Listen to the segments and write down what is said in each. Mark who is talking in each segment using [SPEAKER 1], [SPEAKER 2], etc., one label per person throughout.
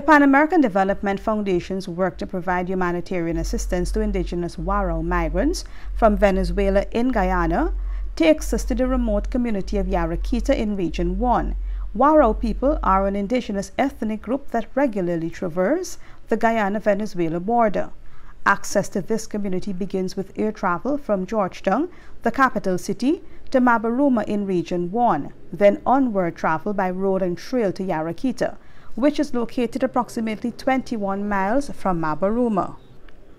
[SPEAKER 1] The Pan American Development Foundation's work to provide humanitarian assistance to indigenous Warrau migrants from Venezuela in Guyana takes us to the remote community of Yarakita in Region 1. Warrau people are an indigenous ethnic group that regularly traverse the Guyana-Venezuela border. Access to this community begins with air travel from Georgetown, the capital city, to Mabaruma in Region 1, then onward travel by road and trail to Yarakita, which is located approximately 21 miles from Mabaruma.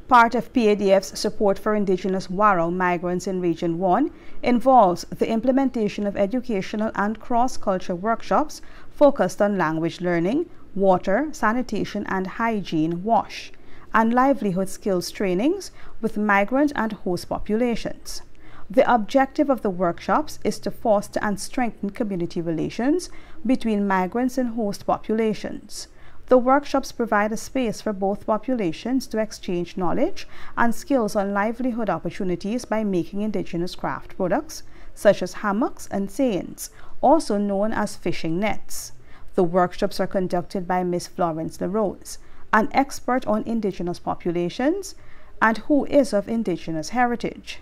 [SPEAKER 1] Part of PADF's support for indigenous Warrau migrants in Region 1 involves the implementation of educational and cross-culture workshops focused on language learning, water, sanitation and hygiene, WASH, and livelihood skills trainings with migrant and host populations. The objective of the workshops is to foster and strengthen community relations between migrants and host populations. The workshops provide a space for both populations to exchange knowledge and skills on livelihood opportunities by making indigenous craft products, such as hammocks and seines, also known as fishing nets. The workshops are conducted by Ms. Florence LaRose, an expert on indigenous populations and who is of indigenous heritage.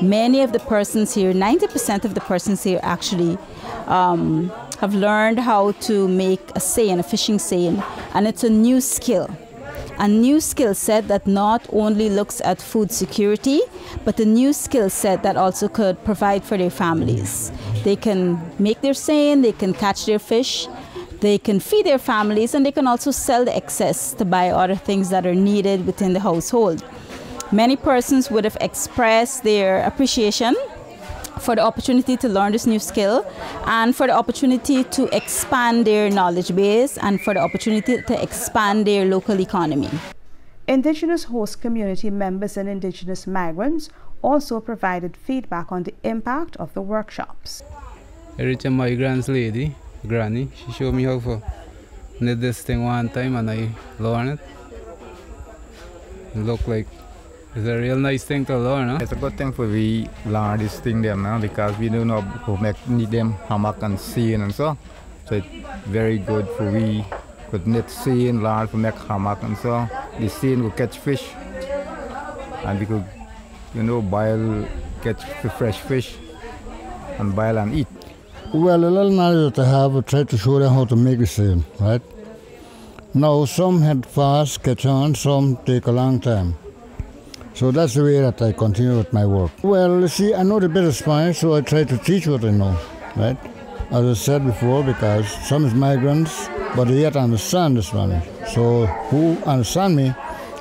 [SPEAKER 2] Many of the persons here, 90% of the persons here actually have learned how to make a seine, a fishing seine, and it's a new skill set that not only looks at food security, but a new skill set that also could provide for their families. They can make their seine, they can catch their fish, they can feed their families, and they can also sell the excess to buy other things that are needed within the household. Many persons would have expressed their appreciation for the opportunity to learn this new skill and for the opportunity to expand their knowledge base and for the opportunity to expand their local economy.
[SPEAKER 1] Indigenous host community members and indigenous migrants also provided feedback on the impact of the workshops.
[SPEAKER 3] Every time my grandlady, Granny, she showed me how to knit this thing one time and I learned it. It looked like it's a real nice thing to learn, huh?
[SPEAKER 4] It's a good thing for we learn this thing them now because we don't know how to need them hammock and seine and so. So it's very good for we could knit seine, learn to make hammock and so. The seine will catch fish and we could, boil, catch fresh fish and boil and eat.
[SPEAKER 5] Well, a little knowledge that I have, I try to show them how to make the seine, right? Now some had fast catch on, some take a long time. So that's the way that I continue with my work. Well, you see, I know the bit of Spanish, so I try to teach what I know, right? As I said before, because some is migrants, but they yet understand the Spanish. So who understand me,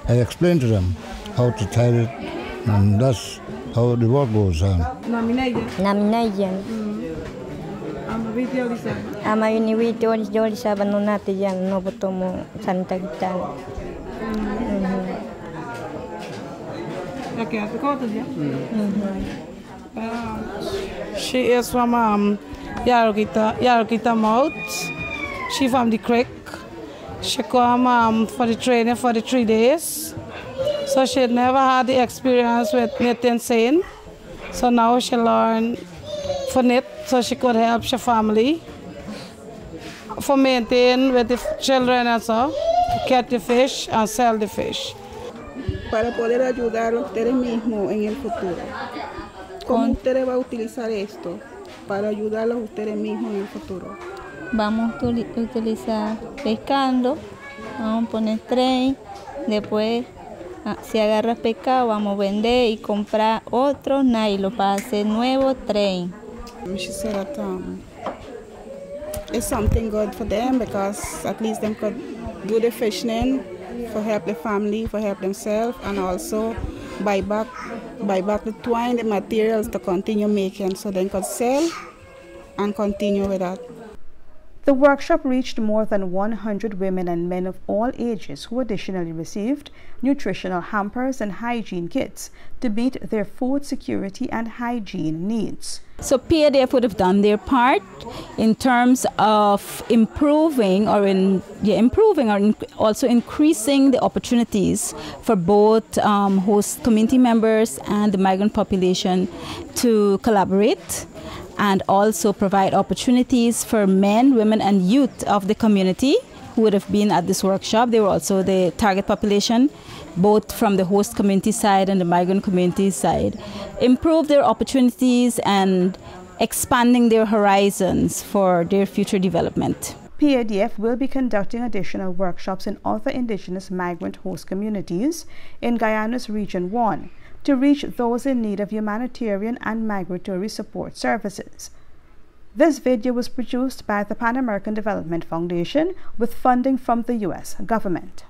[SPEAKER 5] I explain to them how to tie it, and that's how the work goes on.
[SPEAKER 6] Ama uniwitiolisaba no nati yan no botomo Santa Gitana.
[SPEAKER 7] She is from Yarakita Mouth. She from the creek. She come for the training for the 3 days. So she never had the experience with knitting seine. So now she learned for knit so she could help her family. For maintain with the children and so, catch the fish and sell the fish.
[SPEAKER 8] Para poder ayudar a ustedes mismos en el futuro. ¿Cómo ustedes van a utilizar esto para ayudarlos a ustedes mismos en el futuro?
[SPEAKER 6] Vamos a utilizar pescando, vamos a poner tren, después si agarras pescado vamos a vender y comprar otro nylon para hacer nuevo tren.
[SPEAKER 8] She said that it's something good for them because at least they could do the fishing for help the family, for help themselves, and also buy back the twine, the materials to continue making so they could sell and continue with that.
[SPEAKER 1] The workshop reached more than 100 women and men of all ages who additionally received nutritional hampers and hygiene kits to meet their food security and hygiene needs.
[SPEAKER 2] So PADF would have done their part in terms of improving or also increasing the opportunities for both host community members and the migrant population to collaborate, and also provide opportunities for men, women, and youth of the community who would have been at this workshop. They were also the target population, both from the host community side and the migrant community side. Improve their opportunities and expanding their horizons for their future development.
[SPEAKER 1] PADF will be conducting additional workshops in other indigenous migrant host communities in Guyana's Region 1 to reach those in need of humanitarian and migratory support services. This video was produced by the Pan American Development Foundation with funding from the U.S. government.